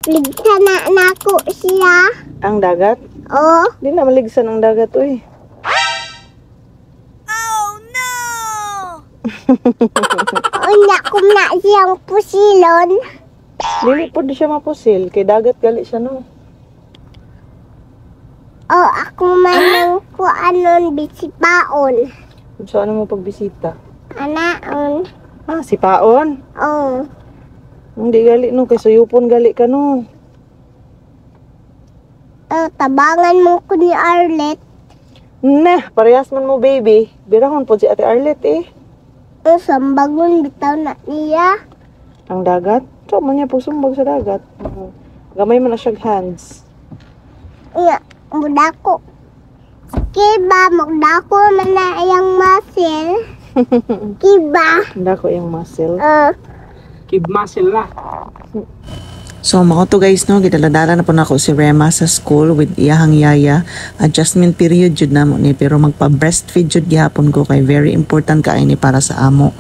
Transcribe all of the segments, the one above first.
Ligsan na nako siya. Ang dagat? Oh. Di na maligsan ang dagat, uy. Oh no! Unya ko na siyang pusilon. Dili po di siya mapusil. Kay dagat gali siya, no? Oh, ako man ang kuanon bisipaon. So, ano mo pagbisita? Anaon. Ah, si Paon? Oh. Hindi gali, no? Kay suyupon gali ka, no? Tabangan mo ko ni Arlet. Nah, parehas man mo, baby. Birahon po si Ate Arlet, eh. Sambagon bitaw na niya. Ang dagat? So, man niya po sumbag sa dagat. Gamay man na siya hands. Nga, mudako. Kiba, magdako man na iyang muscle. Kiba. Hindi ko yung muscle. Kib muscle na. So mga to guys no, gidala-dala na po nako si Rema sa school with iyahang yaya. Adjustment period jud namo ni, pero magpa-breastfeed jud gihapon ko kay very important kaay ni para sa amo.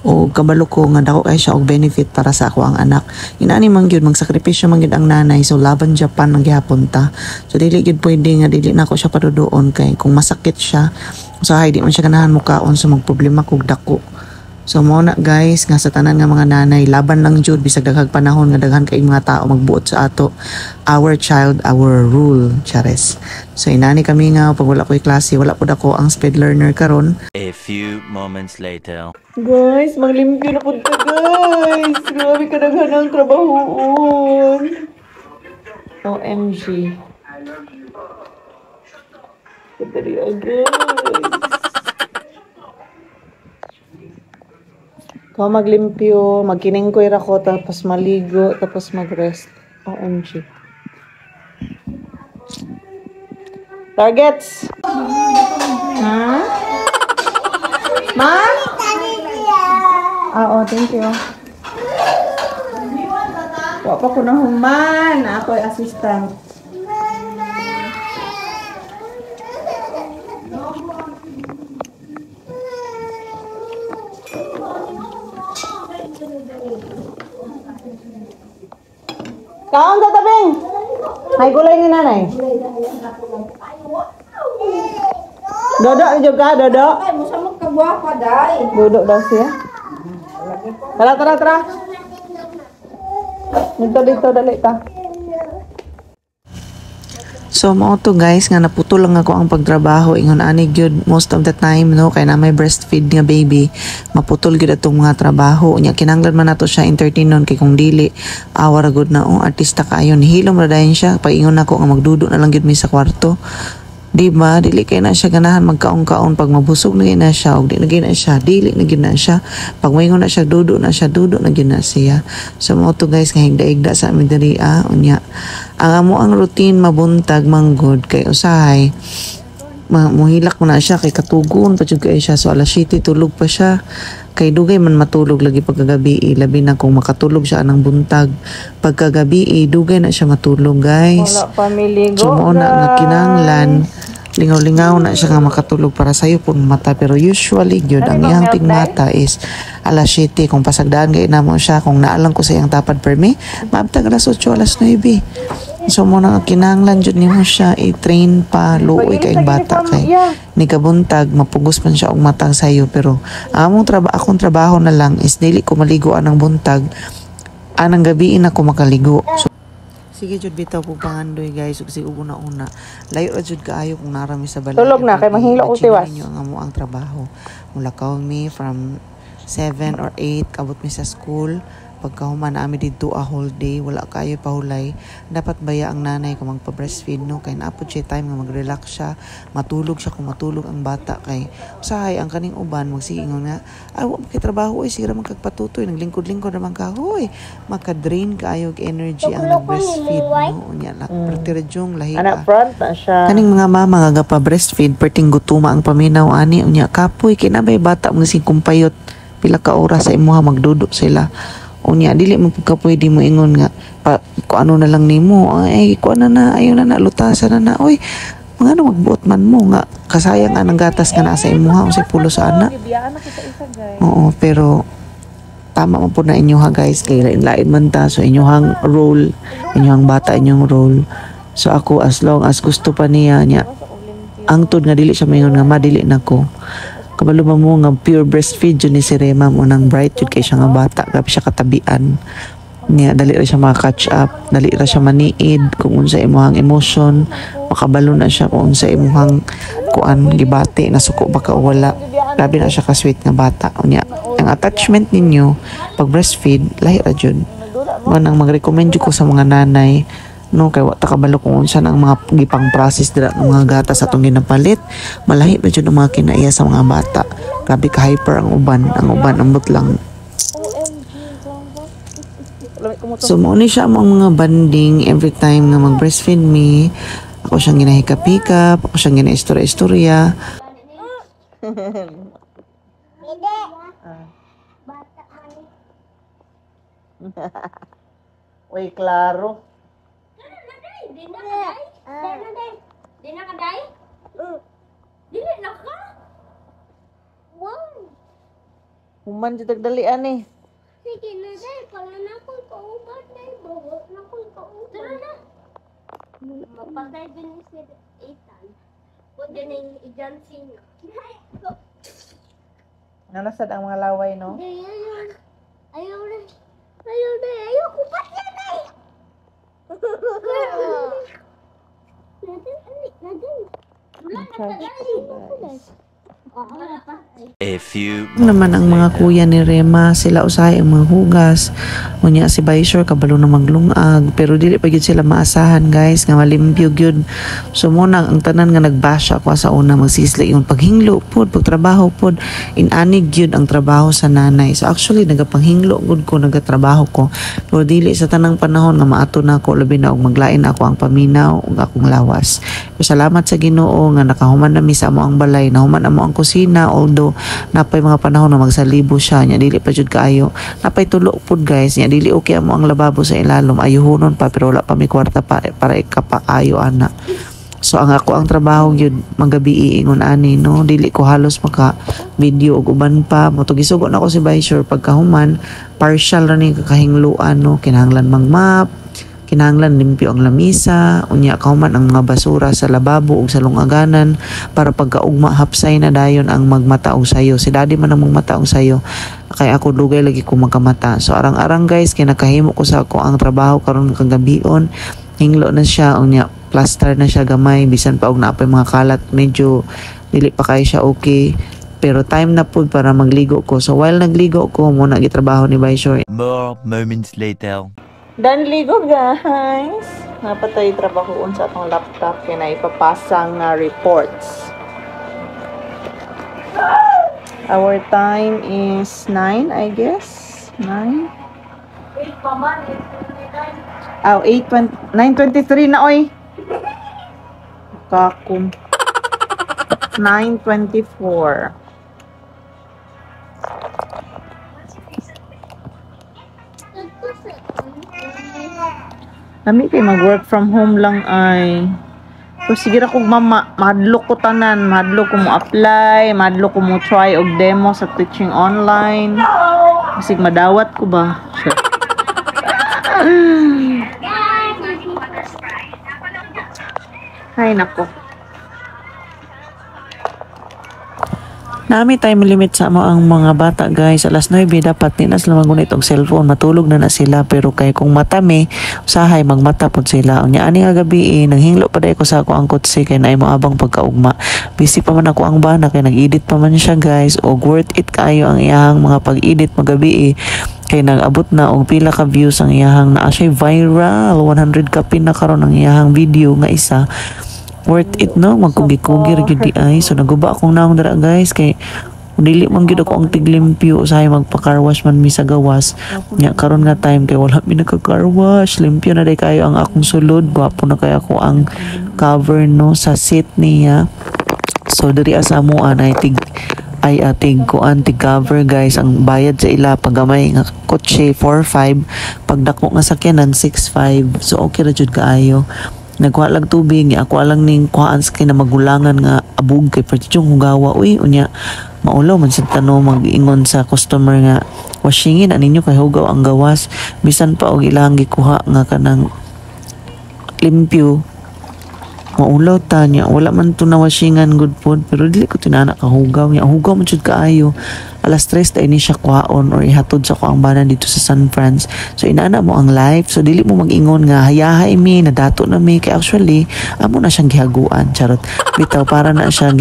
O kabalo ko nga dako kay siya og benefit para sa ako ang anak. Inaani man gyud magsakripisyo man gyud ang nanay, so laban Japan man gihapon ta. So dili gyud pwede nga dili na ako siya padudoon kay kung masakit siya usahay di man siya ganahan mukaon so magproblema kog dako. So mo na guys nga sa tanan nga mga nanay, laban lang jud bisag daghang panahon nga daghan kay mga tao magbuot sa ato. Our child, our rule, chares. So inani kami nga pag wala ko'y klase, wala pud ako ang speed learner karon. A few moments later. Guys, maglimpyo na po ta, guys. Grabe ka daghan ang trabahoon. OMG. Kadali guys. Kung maglimpyo, magkiningkoy rako, tapos maligo, tapos mag-rest. OMG. Targets! Ha? Ma? Oo, thank you. Wapa ko na human. Ako ay assistant. Kaon tatabing. Hay gulay ni nanay. Dodo jud ka, dodo. Ay, musa magkagwapa, day. Dodo daw siya. Tara. Dito dali ta. So mao to guys nga naputol lang ako ang pagtrabaho ingon ani gyud most of the time no kay na may breastfeed nga baby maputol gyud atong mga trabaho nya kinahanglan man nato siya entertainon kay kung dili awara gud na artista kaayon hilom ra dayon siya paingon nako nga magdudo na lang gyud mi sa kwarto. Di ba? Dili kay na siya ganahan magkaon-kaon pag mabusog na na siya og di na na siya dili na na siya pag moingon na siya dudo na gyud na siya. So mo to guys nga higda-higda sa amin diri unya ang amo ang routine mabuntag manggod kay usahay muhilak mo na siya kay katugon pa jud kay siya so alas 7 tulog pa siya kay dugay man matulog lagi pagkagabi labi na kung makatulog siya anang buntag pagkagabi dugay na siya matulog guys. Wala pamiligo. So mo na nga kinahanglan lingaw-lingaw na siya nga makatulog para sayo pong mata pero usually gyud ang iyang tingmata is alas 7 kung pasagdaan gay na mo siya kung naalang ko sa iyang tapad permi maabtag alas 8 alas 9 so mo na nga kinahanglan jud nimo siya i-train pa luoy kay bata kay ni kabuntag mapugos man siya og matang sayo pero akong trabaho na lang is dili ko maligo anang buntag anang gabi na ko makaligo. So, sige jud bitaw po pangandoy guys ug sig una layo ra jud kaayo kung narami sa balay. Tulog na kay mahinglo ko tiwas. Ang amo ang trabaho. Mula kaon mi from 7 or 8 kabot mi sa school. Pagkahuman namin dito a whole day, wala kayo pahulay. Dapat baya ang nanay kung magpa-breastfeed no kay naapod siya time nga mag-relax siya, matulog siya kung matulog ang bata kay usahay ang kaning uban magsiingon nga ay wa trabaho sira man kagpatutoy naglingkod-lingkod naman ka hoy maka-drain kaayo og energy ang nag-breastfeed no unya na pertirjong lahi anak front na siya. Kaning mga mama nga pa-breastfeed perting gutuma ang paminaw ani unya kapoy kinabay bata mga singkumpayot pila ka oras sa imuha magdudok sila. Unya dili mo pagka pwede mo ingon nga kung ano na lang nimo ay kuan na ayo na lutasan na oy mga ano magbuot man mo nga kasayang anang gatas nga nasa imuha o sa pulo sa ana. Oo pero tama man po na inyo ha guys, kay lain man ta, so inyong role, inyong bata inyong role. So ako as long as gusto pa niya angtod nga dili siya mayon nga madili nako. Kabalo ba mo nga pure breastfeed yun ni si Rema mo nang bright yun kay siya nga bata, grabe siya katabian niya, dali ra siya maka-catch up, dali ra siya maniid kung unsa imong emotion, makabalo na siya kung unsa imong kuan gibati nasuko baka o wala. Grabe na siya ka-sweet nga bata unya. Ang attachment ninyo pag breastfeed lahi ra jud man ang mag-recommend ko sa mga nanay no, kay wa ta kabalo kung unsa ang mga gipang process dira ng mga gatas atong ginapalit, malahi ba jud ang mga kinaiya sa mga bata. Grabe ka hyper ang uban ambot lang. So mo ni siya ang mga banding every time nga mag-breastfeed me. Ako siyang ginahikap-hikap, ako siyang ginaistorya-istorya. Uy, klaro. Di na ka, day? Dili na ka? Wow. Human jud tagdalian eh. Sige na, day. Pala na akong paubat, day. Bawa na akong paubat. Tara na. Mapagay din ni si Ethan. Pwede na yung agency niya. Nanasad ang mga laway, no? Day, ayaw. Ayaw na. Ayaw, day. Ayaw ko pa siya, day. Wala na ka, day. Wala pa. A few Naman ang mga kuya ni Rema, sila usahay ang mga hugas. Unya si Baisor kabalo na maglungag, pero dili pa gyud sila maasahan guys nga malimpyo gyud. So muna ang tanan nga nagbasya ako sa una magsisli yung paghinglo pod, pagtrabaho pod. Inanig gyud ang trabaho sa nanay. So actually nagapanghinglo gud ko, nagatrabaho ko. Pero dili sa tanang panahon nga maato na ako labi na og maglain ako ang paminaw ug akong lawas. So salamat sa Ginoo nga nakahuman na mi sa amo ang balay, nahuman amo ang kusina, although napay mga panahon na magsalibo siya nya dili pa jud kaayo, napay tulo pud guys nya dili okay amo ang lababo sa ilalom, ayuhonon pa pero wala pa mi kwarta para ikapaayo ana. So ang ako ang trabaho gyud magabi iingon ani no, dili ko halos maka video og uban pa mo to gisugo na ko si Baisor pagkahuman partial ra ni kakahingluan no, kinahanglan map, kinahanglan limpyo ang lamisa, unya kauman ang mga basura sa lababo ug sa lungaganan para pagkaugma hapsay na dayon ang magmataog sayo. Si daddy man ang magmataog sayo, kay ako dugay lagi ko magkamata. So arang-arang guys kay nakahimo ko sa ako ang trabaho karon kagabion, hinglo na siya unya plaster na siya gamay bisan pa og naapay mga kalat, medyo dili pa kay siya okay. Pero time na pud para magligo ko. So while nagligo ko muna gitrabaho ni Baisor. more moments later. Dan ligo guys. Napatay trabahoon sa atong laptop kaya na ipapasang reports. Our time is 9 I guess. 9? 9:23 na oy. Kakum. 9:24. Nami kay mag-work from home lang ay. So sige ra kog mama, madlok ko tanan, madlok ko mo apply, madlok ko mo try og demo sa teaching online. Kasi madawat ko ba? Sure. Hay nako. Nami time limit sa mo ang mga bata guys. Alas 9 dapat nila sila magunit og cellphone, matulog na sila, pero kay kung matami usahay magmata pod sila. Unya ani nga gabi nanghinglo pa day ko sa ako ang kotse kay naay mo abang pagkaugma. Busy pa man ako ang bana kay nag-edit pa man siya guys, og worth it kayo ang iyang mga pag-edit magabi kay nag-abot na og pila ka views ang iyang naa siya viral, 100 ka pin na karon ang iyang video nga isa. Worth it no, magkugi-kugi ra gyud di ay. So naguba akong naong dara guys kay dili man gyud ako ang tiglimpyo, usahay magpa-car wash man mi sa gawas. Nya karon nga time kay wala mi nagka-car wash, limpyo na day kayo ang akong sulod, gwapo na kay ako ang cover no sa seat niya. So diri asa mo anay tig cover guys, ang bayad sa ila pagamay nga kotse 4-5, pagdako nga sakyanan 6-5. So okay ra jud kaayo. nagkuha lang tubig, ako lang ning kuhaan sa kinamagulangan nga abog kay pertichong hugawa. Uy, unya, maulaw man sa tano mag-ingon sa customer nga, washingin, aninyo kay hugaw ang gawas. Bisan pa og ilang gikuha nga kanang limpyo. Maulaw ta niya, wala man to na washingan good food, pero dili ko tinana ka hugaw niya. Hugaw man jud kaayo. Alas 3 ta ini siya kuhaon or ihatod sa kuang banan dito sa San Franz. So inaana mo ang life. So dili mo mag-ingon nga hayahay mi nadato na mi kay actually amo na siyang gihaguan. Charot. Bitaw para na siya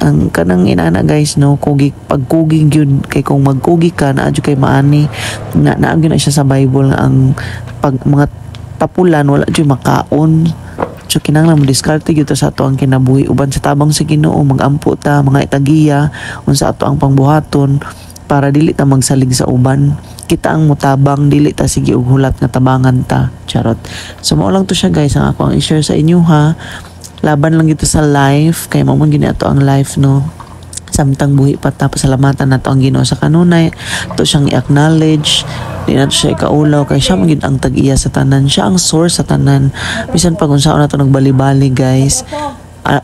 ang kanang inaana guys no, kugi pagkugi gyud kay kung magkugi ka na adyo kay maani na naagyo na siya sa Bible nga ang pag mga tapulan wala jud makaon. So kinahanglan mo diskarte gyud sa ato ang kinabuhi uban sa tabang sa Ginoo magampo ta mga itagiya unsa ato ang pangbuhaton para dili ta magsalig sa uban. Kita ang mutabang dili ta sige og hulat nga tabangan ta. Charot. So mao lang to siya guys ang ako ang i-share sa inyo ha. Laban lang gito sa life kay mao man gini ato ang life no. Samtang buhi pa ta pasalamatan nato ang Ginoo sa kanunay to siyang i-acknowledge. Di na to siya ikaulaw kay siya magid ang tag-iya sa tanan, siya ang source sa tanan. Bisan pag unsaon na to nagbali-bali guys,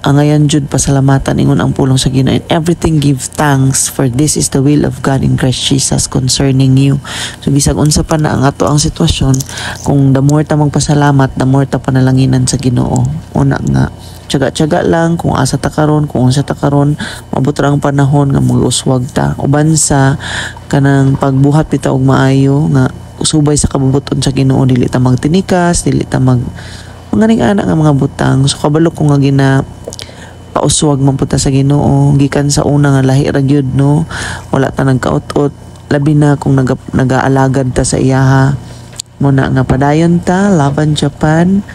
angayan jud pasalamatan ingon ang pulong sa Ginoo. And everything give thanks for this is the will of God in Christ Jesus concerning you. So bisag unsa pa na ang ato ang sitwasyon, kung the more ta magpasalamat, the more ta panalanginan sa Ginoo. Una nga tiyaga-tiyaga lang kung asa ta karon, kung unsa ta karon, mabot ra ang panahon nga mag-uswag ta. Uban sa kanang pagbuhat bitaw og maayo nga usubay sa kabubuton sa Ginoo, dili ta magtinikas, dili ta manganing anak nga mga butang. So kabalo ko nga gina pauswag man puta sa Ginoo gikan sa una nga lahi ra gyud no. Wala ta nagkaot-ot labi na kung nag-aalagad ta sa iyaha. Muna nga padayon ta laban Japan.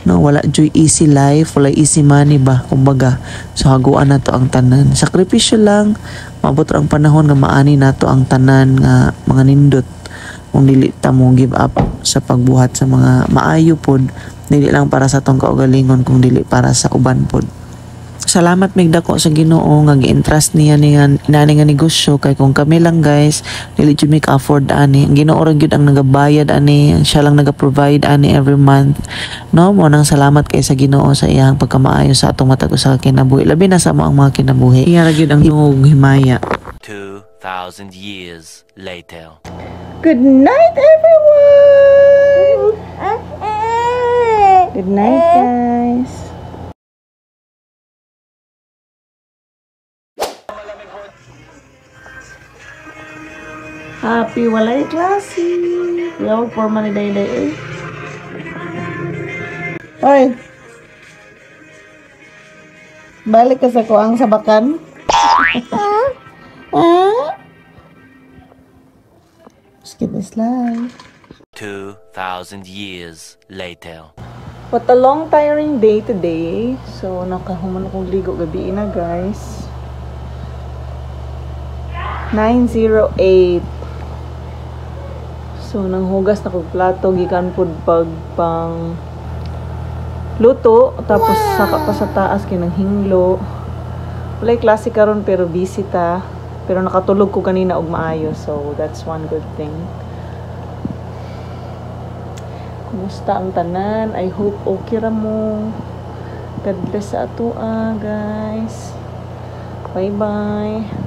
No, wala joy easy life, wala easy money ba, kumbaga. So haguan na to ang tanan. Sakripisyo lang, mabot ang panahon nga maani nato ang tanan nga mga nindot. Kung dili ta mo give up sa pagbuhat sa mga maayo pod, dili lang para sa tong kaugalingon, kung dili para sa uban pod. Salamat migdako sa Ginoo nga gi-entrust niya ni nga negosyo kay kung kami lang guys dili jud mi ka-afford ani. Ang Ginoo ra gyud ang nagabayad ani, siya lang naga-provide ani every month. No, mo nang salamat kay sa Ginoo sa iyang pagkamaayo sa atong matag usa ka kinabuhi, labi na sa mga kinabuhi. Iya ra gyud ang imong himaya. 2,000 years later. Good night everyone. Good night guys. Happy walay klase. Yaw, forma ni Dayday eh. Oy. Balik ka sa kuang sabakan. Skip this life. 2,000 years later. What a long tiring day today. So, nakahuman akong ligo gabi na guys. 9:08. So, nang hugas na kong plato, gikan pod pang luto, tapos saka pa sa taas kinang hinglo. Walay klase karon pero busy ta. Pero nakatulog ko kanina og maayo, so that's one good thing. Kumusta ang tanan? I hope okay ra mo. God bless sa ato guys. Bye-bye.